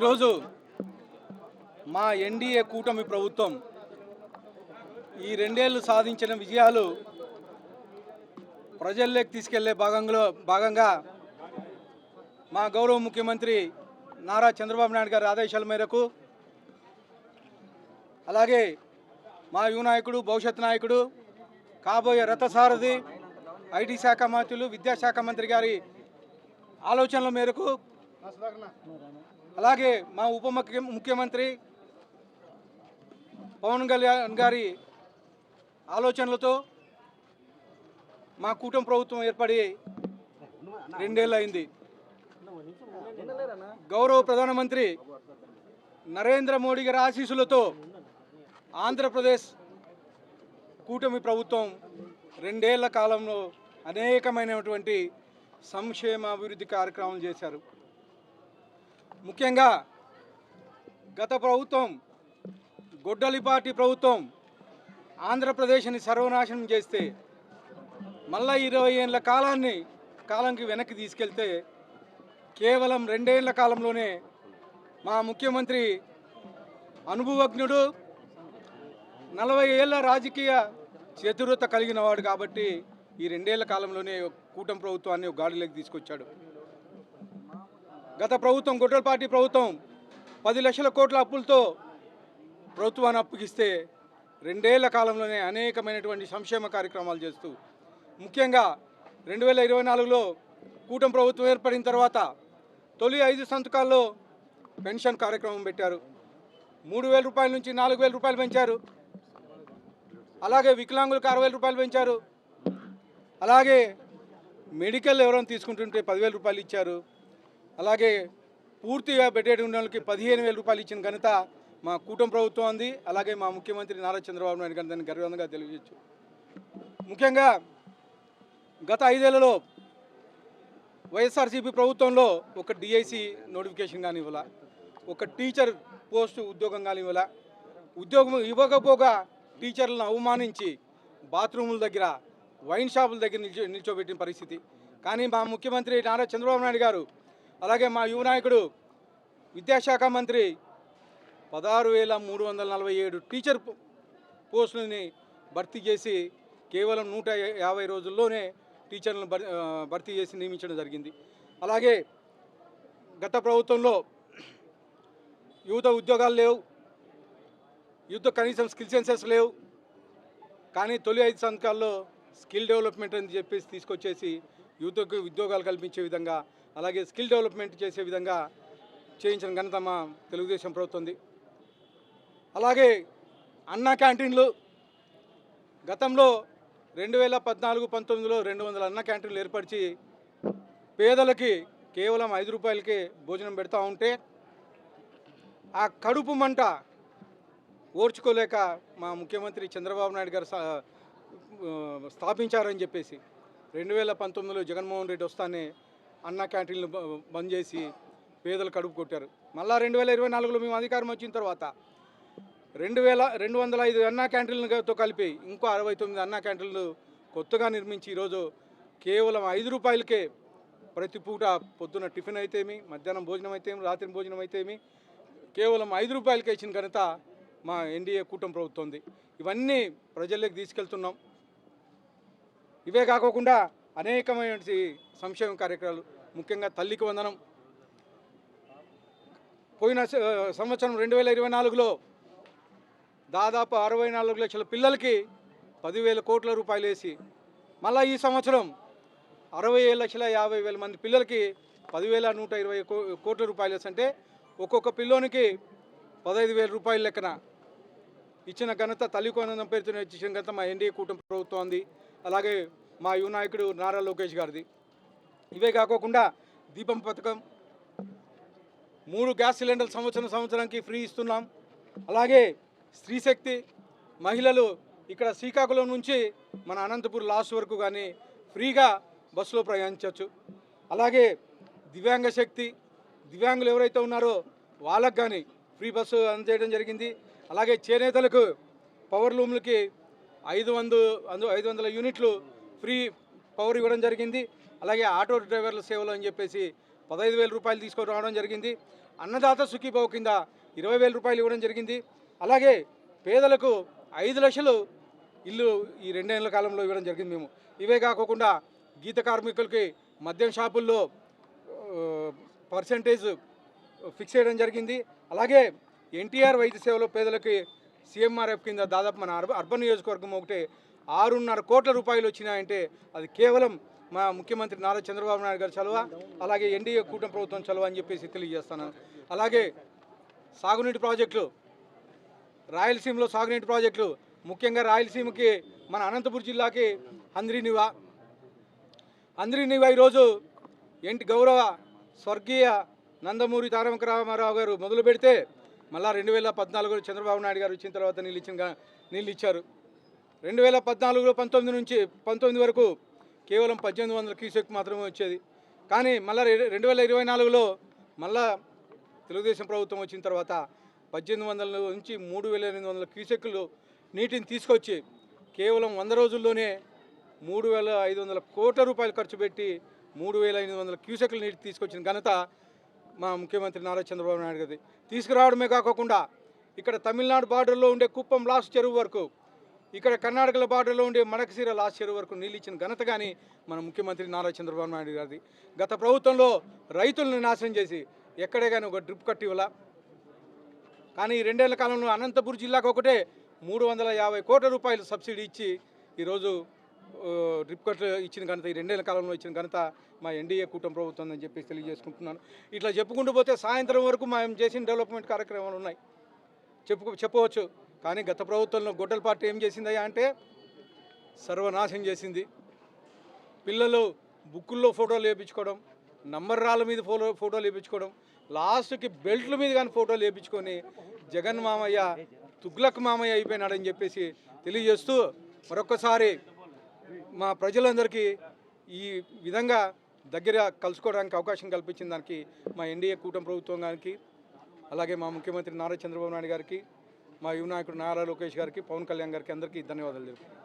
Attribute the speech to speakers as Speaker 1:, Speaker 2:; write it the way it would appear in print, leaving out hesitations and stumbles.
Speaker 1: ఈరోజు మా ఎన్డీఏ కూటమి ప్రభుత్వం ఈ రెండేళ్లు సాధించిన విజయాలు ప్రజల్లోకి తీసుకెళ్లే భాగంగా మా గౌరవ ముఖ్యమంత్రి నారా చంద్రబాబు నాయుడు గారి ఆదేశాల మేరకు, అలాగే మా యువ నాయకుడు, భవిష్యత్ నాయకుడు, కాబోయే రథసారథి, ఐటీ శాఖ మంత్రులు, విద్యాశాఖ మంత్రి గారి ఆలోచనల మేరకు, అలాగే మా ఉప ముఖ్యమంత్రి పవన్ కళ్యాణ్ గారి ఆలోచనలతో మా కూటమి ప్రభుత్వం ఏర్పడి 2 ఏళ్ళు అయింది. గౌరవ ప్రధానమంత్రి నరేంద్ర మోడీ గారి ఆశీస్సులతో ఆంధ్రప్రదేశ్ కూటమి ప్రభుత్వం 2 ఏళ్ల కాలంలో అనేకమైనటువంటి సంక్షేమ అభివృద్ధి కార్యక్రమాలు చేశారు. ముఖ్యంగా గత ప్రభుత్వం, గొడ్డలిపాటి ప్రభుత్వం ఆంధ్రప్రదేశ్ని సర్వనాశనం చేస్తే, మళ్ళా 20 ఏళ్ళ కాలానికి వెనక్కి తీసుకెళ్తే, కేవలం 2 ఏళ్ల కాలంలోనే మా ముఖ్యమంత్రి అనుభవజ్ఞుడు, 40 ఏళ్ల రాజకీయ చతురత కలిగిన వాడు కాబట్టి ఈ 2 ఏళ్ల కాలంలోనే కూటమి ప్రభుత్వాన్ని గాడిలోకి తీసుకొచ్చాడు. గత ప్రభుత్వం, గొడ్డలిపాటి ప్రభుత్వం 10 లక్షల కోట్ల అప్పులతో ప్రభుత్వాన్ని అప్పగిస్తే 2 ఏళ్ల కాలంలోనే అనేకమైనటువంటి సంక్షేమ కార్యక్రమాలు చేస్తూ, ముఖ్యంగా 2024లో కూటమి ప్రభుత్వం ఏర్పడిన తర్వాత తొలి 5 సంతకాల్లో పెన్షన్ కార్యక్రమం పెట్టారు. 3,000 రూపాయల నుంచి 4,000 రూపాయలు పెంచారు. అలాగే వికలాంగులకు 60,000 రూపాయలు పెంచారు. అలాగే మెడికల్ ఎవరైనా తీసుకుంటుంటే 10,000 రూపాయలు ఇచ్చారు. అలాగే పూర్తిగా బెడ్డెడ్ ఉన్న వాళ్ళకి 15,000 రూపాయలు ఇచ్చిన ఘనత మా కూటమి ప్రభుత్వం ఉంది. అలాగే మా ముఖ్యమంత్రి నారా చంద్రబాబు నాయుడు గారు దాన్ని గర్వంగా తెలియజేయచ్చు. ముఖ్యంగా గత 5 ఏళ్లలో వైఎస్ఆర్సీపీ ప్రభుత్వంలో ఒక డిఐసి నోటిఫికేషన్ కానీ ఇవ్వాల, ఒక టీచర్ పోస్టు ఉద్యోగం కానీ ఇవ్వాల. ఉద్యోగం ఇవ్వకపోగా టీచర్లను అవమానించి బాత్రూముల దగ్గర, వైన్ షాపుల దగ్గర నిల్చోబెట్టిన పరిస్థితి. కానీ మా ముఖ్యమంత్రి నారా చంద్రబాబు నాయుడు గారు, అలాగే మా యువ నాయకుడు, విద్యాశాఖ మంత్రి 16,347 టీచర్ పోస్టులని భర్తీ చేసి కేవలం 150 రోజుల్లోనే టీచర్లను భర్తీ చేసి నియమించడం జరిగింది. అలాగే గత ప్రభుత్వంలో యువత ఉద్యోగాలు లేవు, యువత కనీసం స్కిల్ సెన్సెస్ లేవు. కానీ తొలి 5 సంవత్సరాల్లో స్కిల్ డెవలప్మెంట్ అని చెప్పేసి తీసుకొచ్చేసి యువతకు ఉద్యోగాలు కల్పించే విధంగా, అలాగే స్కిల్ డెవలప్మెంట్ చేసే విధంగా చేయించిన ఘనత మా తెలుగుదేశం ప్రభుత్వం. అలాగే అన్నా క్యాంటీన్లు, గతంలో 2014-19లో 200 అన్నా క్యాంటీన్లు ఏర్పరిచి పేదలకి కేవలం 5 రూపాయలకే భోజనం పెడతా ఉంటే, ఆ కడుపు మంట ఓర్చుకోలేక మా ముఖ్యమంత్రి చంద్రబాబు నాయుడు గారు స్థాపించారని చెప్పేసి 2019లో జగన్మోహన్ రెడ్డి వస్తానే అన్నా క్యాంటీన్లు బంద్ చేసి పేదలు కడుపు కొట్టారు. మళ్ళా 2024లో మేము అధికారం వచ్చిన తర్వాత 2,205 అన్నా క్యాంటీన్లతో కలిపి ఇంకో 69 అన్నా క్యాంటీన్లు కొత్తగా నిర్మించి ఈరోజు కేవలం 5 రూపాయలకే ప్రతి పూట పొద్దున్న టిఫిన్ అయితేమి, మధ్యాహ్నం భోజనం అయితేమి, రాత్రి భోజనం అయితేమి కేవలం 5 రూపాయలకే ఇచ్చిన ఘనత మా ఎన్డీఏ కూటమి ప్రభుత్వం. ఇవన్నీ ప్రజల్లోకి తీసుకెళ్తున్నాం. ఇవే కాకుండా అనేకమైన సంక్షేమ కార్యక్రమాలు, ముఖ్యంగా తల్లికి వందనం. పోయిన సంవత్సరం 2024లో దాదాపు 64 లక్షల పిల్లలకి 10,000 కోట్ల రూపాయలు వేసి, మళ్ళీ ఈ సంవత్సరం 67,50,000 మంది పిల్లలకి 10,120 కోట్ల రూపాయలు వేసి, అంటే ఒక్కొక్క పిల్లోనికి 15,000 రూపాయల లెక్కన ఇచ్చిన ఘనత, తల్లికి వందనం పేరుతో ఇచ్చిన ఘనత మా ఎన్డీఏ కూటమి ప్రభుత్వం ఉంది. అలాగే మా యువ నాయకుడు నారా లోకేష్ గారిది. ఇవే కాకుండా దీపం పథకం, 3 గ్యాస్ సిలిండర్లు సంవత్సరానికి ఫ్రీ ఇస్తున్నాం. అలాగే స్త్రీశక్తి, మహిళలు ఇక్కడ శ్రీకాకుళం నుంచి మన అనంతపూర్ లాస్ట్ వరకు కానీ ఫ్రీగా బస్సులో ప్రయాణించవచ్చు. అలాగే దివ్యాంగ శక్తి, దివ్యాంగులు ఎవరైతే ఉన్నారో వాళ్ళకు కానీ ఫ్రీ బస్సు అందజేయడం జరిగింది. అలాగే చేనేతలకు పవర్ లూమ్లకి 500 యూనిట్లు ఫ్రీ పవర్ ఇవ్వడం జరిగింది. అలాగే ఆటో డ్రైవర్ల సేవలు అని చెప్పేసి 15,000 రూపాయలు తీసుకొని రావడం జరిగింది. అన్నదాత సుఖీభావ కింద 20,000 రూపాయలు ఇవ్వడం జరిగింది. అలాగే పేదలకు 5 లక్షలు ఇల్లు ఈ 2 ఏళ్ల కాలంలో ఇవ్వడం జరిగింది మేము. ఇవే కాకుండా గీత కార్మికులకి మద్యం షాపుల్లో పర్సంటేజ్ ఫిక్స్ చేయడం జరిగింది. అలాగే ఎన్టీఆర్ వైద్య సేవలో పేదలకి సీఎంఆర్ఎఫ్ కింద దాదాపు మన అర్బన్ నియోజకవర్గం ఒకటే 6.5 కోట్ల రూపాయలు వచ్చినాయంటే అది కేవలం మా ముఖ్యమంత్రి నారా చంద్రబాబు నాయుడు గారి చలువ, అలాగే ఎన్డీఏ కూటమి ప్రభుత్వం చలువ అని చెప్పేసి తెలియజేస్తాను. అలాగే సాగునీటి ప్రాజెక్టులు, రాయలసీమలో సాగునీటి ప్రాజెక్టులు, ముఖ్యంగా రాయలసీమకి మన అనంతపురం జిల్లాకి అంద్రినివా ఈరోజు గౌరవ స్వర్గీయ నందమూరి తారక రామారావు గారు మొదలు పెడితే మళ్ళా 2014 చంద్రబాబు నాయుడు గారు వచ్చిన తర్వాత నీళ్ళు ఇచ్చారు. 2014 19 నుంచి 19 వరకు కేవలం 1800 క్యూసెక్ మాత్రమే వచ్చేది. కానీ మళ్ళీ 2024లో మళ్ళా తెలుగుదేశం ప్రభుత్వం వచ్చిన తర్వాత 1800 నుంచి 3800 క్యూసెక్లు నీటిని తీసుకొచ్చి కేవలం 100 రోజుల్లోనే 3,500 కోట్ల రూపాయలు ఖర్చు పెట్టి 3,500 క్యూసెక్ల నీటి తీసుకొచ్చిన ఘనత మా ముఖ్యమంత్రి నారా చంద్రబాబు నాయుడు గారి. తీసుకురావడమే కాకుండా ఇక్కడ తమిళనాడు బార్డర్లో ఉండే కుప్పం లాస్ట్ చెరువు వరకు, ఇక్కడ కర్ణాటకల బార్డర్లో ఉండే మడకశిర లాస్ట్ చెరువు వరకు నీళ్ళు ఇచ్చిన ఘనత కానీ మన ముఖ్యమంత్రి నారా చంద్రబాబు నాయుడు గారిది. గత ప్రభుత్వంలో రైతులను నాశనం చేసి ఎక్కడే కానీ ఒక డ్రిప్ కట్టి ఇవ్వాల. కానీ 2 ఏళ్ల కాలంలో అనంతపురం జిల్లాకు ఒకటే 350 కోట్ల రూపాయలు సబ్సిడీ ఇచ్చి ఈరోజు డ్రిప్ కట్ ఇచ్చిన ఘనత, ఈ 2 ఏళ్ల కాలంలో ఇచ్చిన ఘనత మా ఎన్డీఏ కూటమి ప్రభుత్వం అని చెప్పి తెలియజేసుకుంటున్నాను. ఇట్లా చెప్పుకుంటూ పోతే సాయంత్రం వరకు మేము చేసిన డెవలప్మెంట్ కార్యక్రమాలు ఉన్నాయి చెప్పవచ్చు. కానీ గత ప్రభుత్వంలో గొడ్డల పార్టీ ఏం చేసిందయ్యా అంటే సర్వనాశనం చేసింది. పిల్లలు బుక్కుల్లో ఫోటోలు వేయించుకోవడం, నంబర్ రాళ్ళ మీద ఫోటోలు వేయించుకోవడం, లాస్ట్కి బెల్ట్ల మీద కానీ ఫోటోలు వేయించుకొని జగన్ మామయ్య తుగ్లక్ మామయ్య అయిపోయినాడని చెప్పేసి తెలియజేస్తూ మరొకసారి మా ప్రజలందరికీ ఈ విధంగా దగ్గర కలుసుకోవడానికి అవకాశం కల్పించిన దానికి మా ఎన్డీఏ కూటమి ప్రభుత్వం గారికి, అలాగే మా ముఖ్యమంత్రి నారా చంద్రబాబు నాయుడు గారికి, మా యువ నాయకుడు నారా లోకేష్ గారికి, పవన్ కళ్యాణ్ గారికి అందరికీ ధన్యవాదాలు తెలుపుతున్నాను.